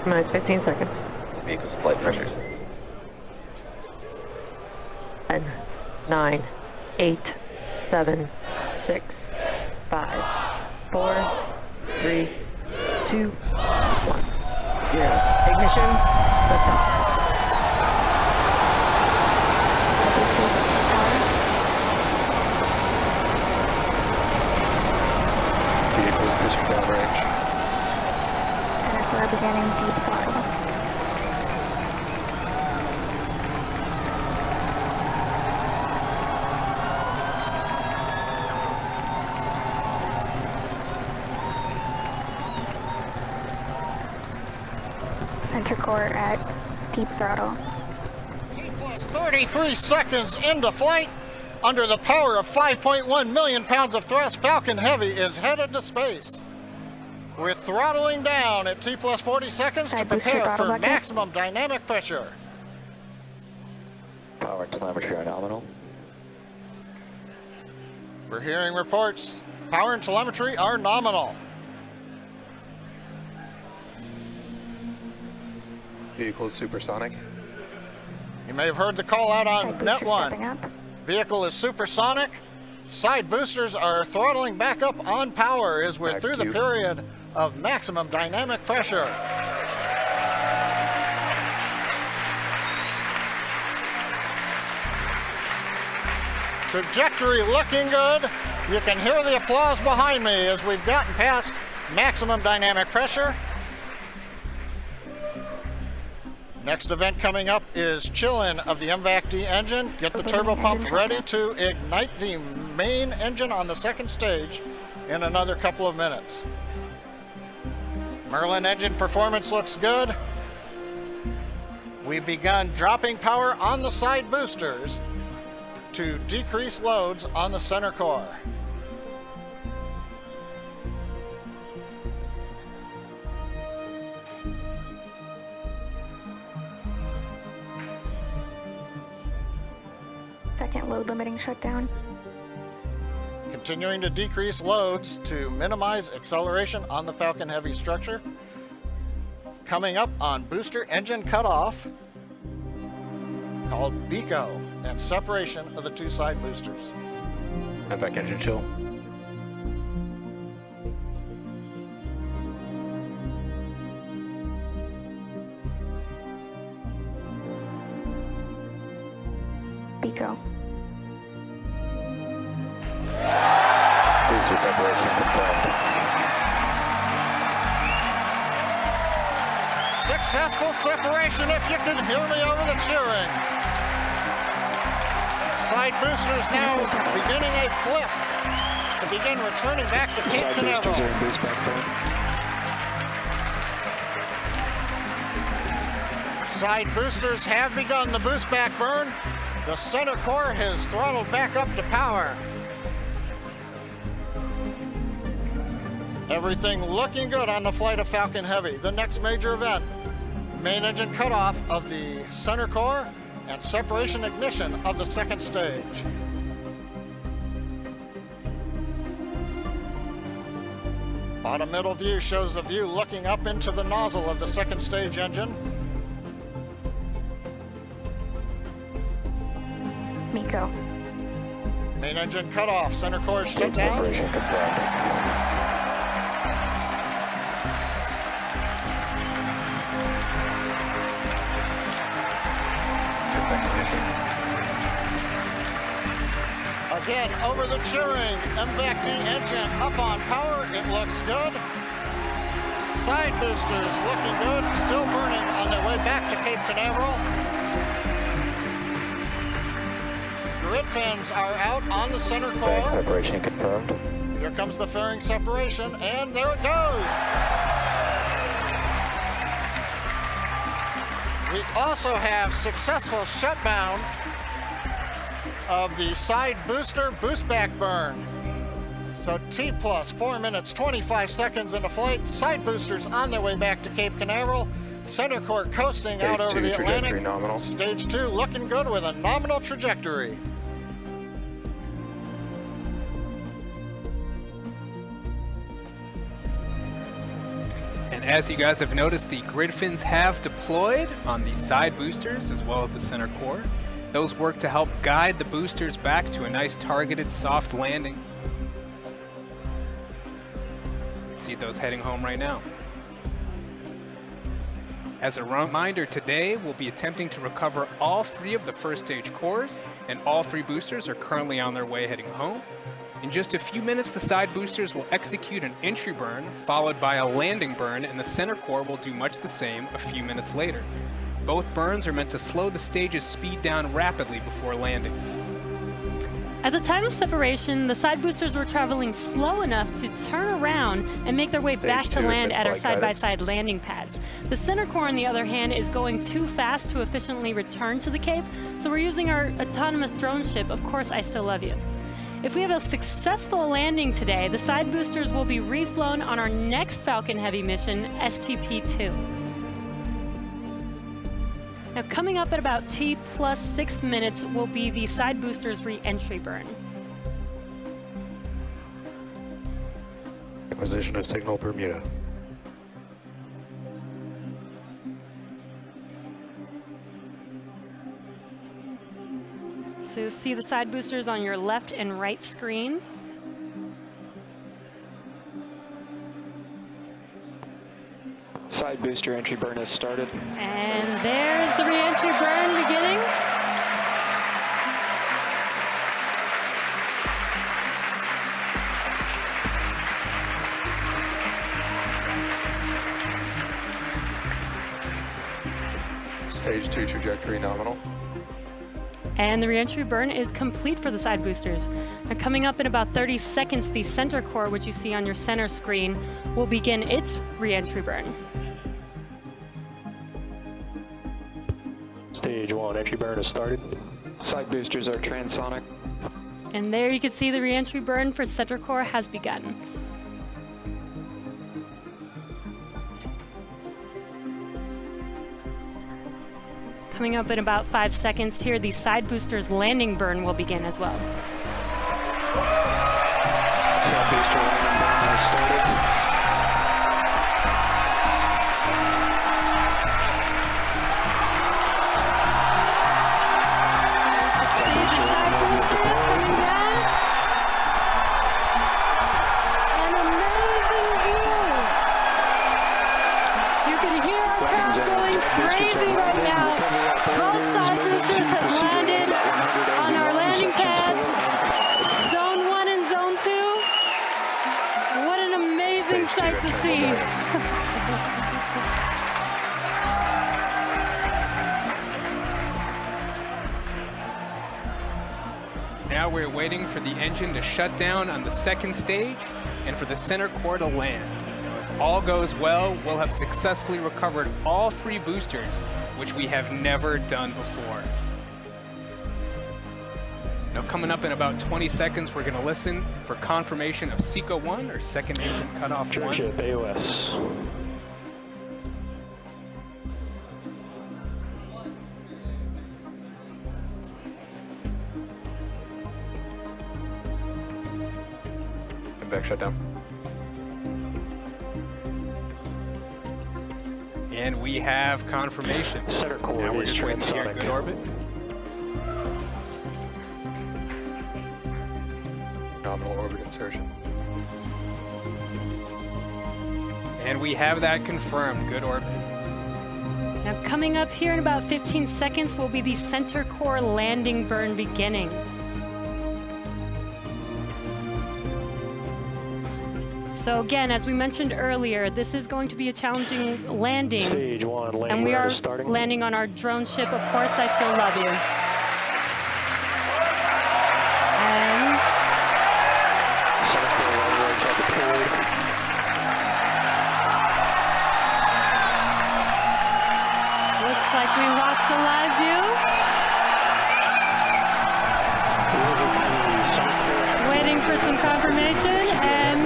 minutes, 15 seconds. Vehicle's flight pressures. 10, 9, 8, 7, 6, 5, 4, 3, 2, 1, 0. Ignition, liftoff. Vehicle's pushing downrange. Center core beginning deep throttle. Center core at deep throttle. T plus 33 seconds into flight. Under the power of 5.1 million pounds of thrust, Falcon Heavy is headed to space. We're throttling down at T plus 40 seconds to prepare for maximum dynamic pressure. Power and telemetry are nominal. We're hearing reports. Power and telemetry are nominal. Vehicle supersonic. You may have heard the call out on Net 1. Vehicle is supersonic. Side boosters are throttling back up on power as we're through the period of maximum dynamic pressure. Trajectory looking good. You can hear the applause behind me as we've gotten past maximum dynamic pressure. Next event coming up is chill-in of the MVAC-D engine. Get the turbo pump ready to ignite the main engine on the second stage in another couple of minutes. Merlin engine performance looks good. We've begun dropping power on the side boosters to decrease loads on the center core. Second load limiting shutdown. Continuing to decrease loads to minimize acceleration on the Falcon Heavy structure. Coming up on booster engine cutoff, called BECO, and separation of the two side boosters. MVAC engine chill. BECO. Booster separation confirmed. Successful separation if you can hear me over the cheering. Side boosters now beginning a flip to begin returning back to Cape Canaveral. Side boosters have begun the boost back burn. The center core has throttled back up to power. Everything looking good on the flight of Falcon Heavy. The next major event, main engine cutoff of the center core and separation ignition of the second stage. Bottom middle view shows the view looking up into the nozzle of the second stage engine. MECO. Main engine cutoff, center core shut down. Separation confirmed. Again, over the cheering, MVAC-D engine up on power, it looks good. Side boosters looking good, still burning on their way back to Cape Canaveral. Grid fans are out on the center core. Fairing separation confirmed. Here comes the fairing separation, and there it goes. We also have successful shutdown of the side booster boost back burn. So T plus 4 minutes, 25 seconds into flight. Side boosters on their way back to Cape Canaveral. Center core coasting out over the Atlantic. Nominal. Stage 2 looking good with a nominal trajectory. And as you guys have noticed, the grid fins have deployed on the side boosters as well as the center core. Those work to help guide the boosters back to a nice targeted soft landing. See those heading home right now. As a reminder, today we'll be attempting to recover all 3 of the first stage cores, and all 3 boosters are currently on their way heading home. In just a few minutes, the side boosters will execute an entry burn, followed by a landing burn, and the center core will do much the same a few minutes later. Both burns are meant to slow the stage's speed down rapidly before landing. At the time of separation, the side boosters were traveling slow enough to turn around and make their way back to land at our side-by-side landing pads. The center core, on the other hand, is going too fast to efficiently return to the Cape, so we're using our autonomous drone ship, Of Course I Still Love You. If we have a successful landing today, the side boosters will be reflown on our next Falcon Heavy mission, STP-2. Now, coming up at about T plus 6 minutes will be the side boosters re-entry burn. Acquisition of signal Bermuda. So you'll see the side boosters on your left and right screen. Side booster entry burn has started. And there's the re-entry burn beginning. Stage 2 trajectory nominal. And the re-entry burn is complete for the side boosters. Now, coming up in about 30 seconds, the center core, which you see on your center screen, will begin its re-entry burn. Stage 1 entry burn has started. Side boosters are transonic. And there you can see the re-entry burn for center core has begun. Coming up in about 5 seconds here, the side boosters landing burn will begin as well. Side booster landing burn has started. See the side boosters coming down. An amazing view. You can hear our crowd going crazy right now. Both side boosters has landed on our landing pads. Zone 1 and Zone 2. What an amazing sight to see. Now we're waiting for the engine to shut down on the second stage and for the center core to land. Now, if all goes well, we'll have successfully recovered all 3 boosters, which we have never done before. Now, coming up in about 20 seconds, we're going to listen for confirmation of SECO 1, or second engine cutoff 1. Ship AOS. Back shutdown. And we have confirmation. Center core Now we're is just waiting to hear transonic. good orbit. Nominal orbit insertion. And we have that confirmed. Good orbit. Now, coming up here in about 15 seconds will be the center core landing burn beginning. So again, as we mentioned earlier, this is going to be a challenging landing. Stage 1 landing And we burn are is starting. landing on our drone ship, Of Course I Still Love You. And Center core landing lights are deployed. looks like we lost the live view. Waiting for some confirmation, and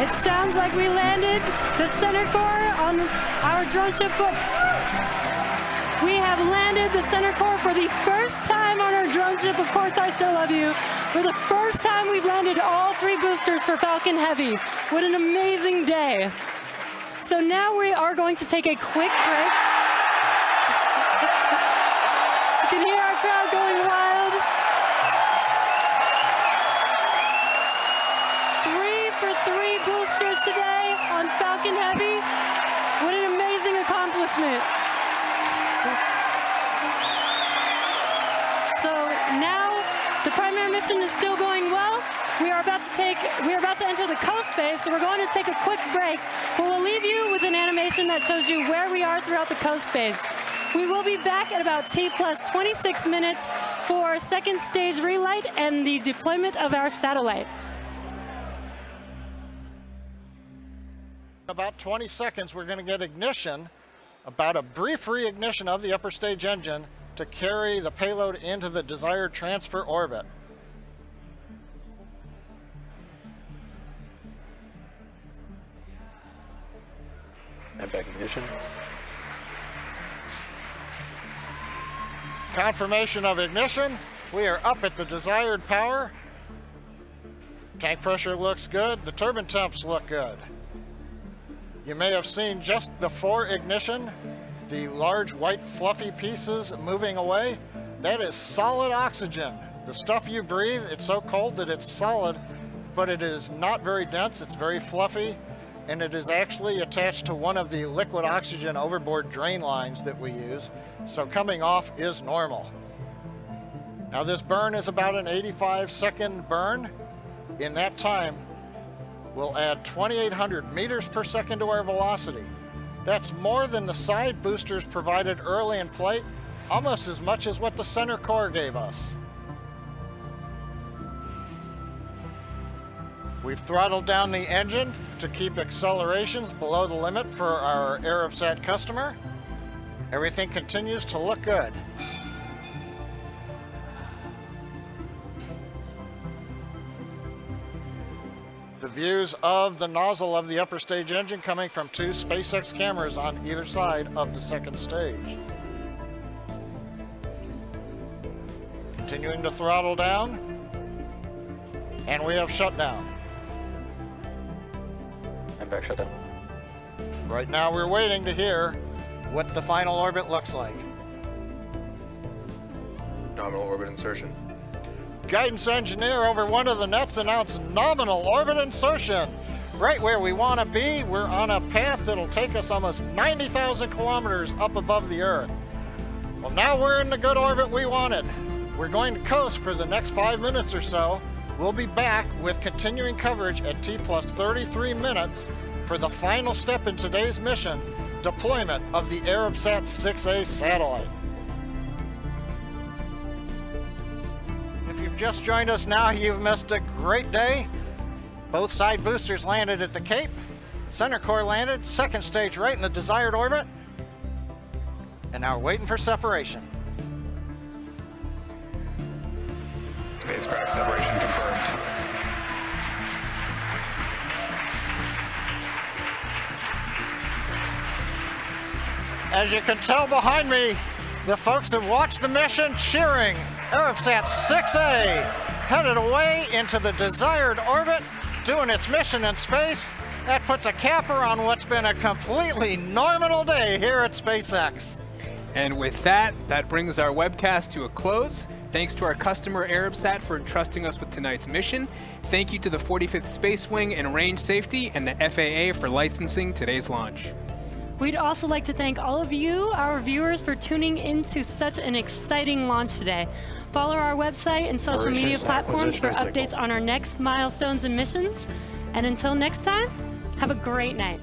it sounds like we landed the center core on our drone ship. We have landed the center core for the first time on our drone ship, Of Course course, I still love you. For the first time, we've landed all 3 boosters for Falcon Heavy. What an amazing day. So now we are going to take a quick break. You can hear our crowd going wild. 3 for 3 boosters today on Falcon Heavy. What an amazing accomplishment. So now the primary mission is still going well. We are about to enter the coast phase, so we're going to take a quick break. But we'll leave you with an animation that shows you where we are throughout the coast phase. We will be back at about T plus 26 minutes for second stage relight and the deployment of our satellite. About 20 seconds, we're going to get ignition, about a brief reignition of the upper stage engine to carry the payload into the desired transfer orbit. And back ignition. Confirmation of ignition. We are up at the desired power. Tank pressure looks good. The turbine temps look good. You may have seen just before ignition the large white fluffy pieces moving away. That is solid oxygen. The stuff you breathe, it's so cold that it's solid, but it is not very dense. It's very fluffy, and it is actually attached to one of the liquid oxygen overboard drain lines that we use. So coming off is normal. Now this burn is about an 85-second burn. In that time, we'll add 2,800 meters per second to our velocity. That's more than the side boosters provided early in flight, almost as much as what the center core gave us. We've throttled down the engine to keep accelerations below the limit for our Arabsat customer. Everything continues to look good. The views of the nozzle of the upper stage engine coming from 2 SpaceX cameras on either side of the second stage. Continuing to throttle down, and we have shut down. And back shutdown. Right now we're waiting to hear what the final orbit looks like. Nominal orbit insertion. Guidance engineer over one of the nets announced nominal orbit insertion. Right where we want to be, we're on a path that'll take us almost 90,000 kilometers up above the Earth. Well, now we're in the good orbit we wanted. We're going to coast for the next 5 minutes or so. We'll be back with continuing coverage at T plus 33 minutes for the final step in today's mission, deployment of the Arabsat 6A satellite. If you've just joined us now, you've missed a great day. Both side boosters landed at the Cape. Center core landed, second stage right in the desired orbit. And now we're waiting for separation. Spacecraft separation confirmed. As you can tell behind me, the folks that watched the mission cheering. Arabsat 6A headed away into the desired orbit, doing its mission in space. That puts a capper on what's been a completely normal day here at SpaceX. And with that, that brings our webcast to a close. Thanks to our customer Arabsat for entrusting us with tonight's mission. Thank you to the 45th Space Wing and Range Safety and the FAA for licensing today's launch. We'd also like to thank all of you, our viewers, for tuning into such an exciting launch today. Follow our website and social media platforms for updates on our next milestones and missions. And until next time, have a great night.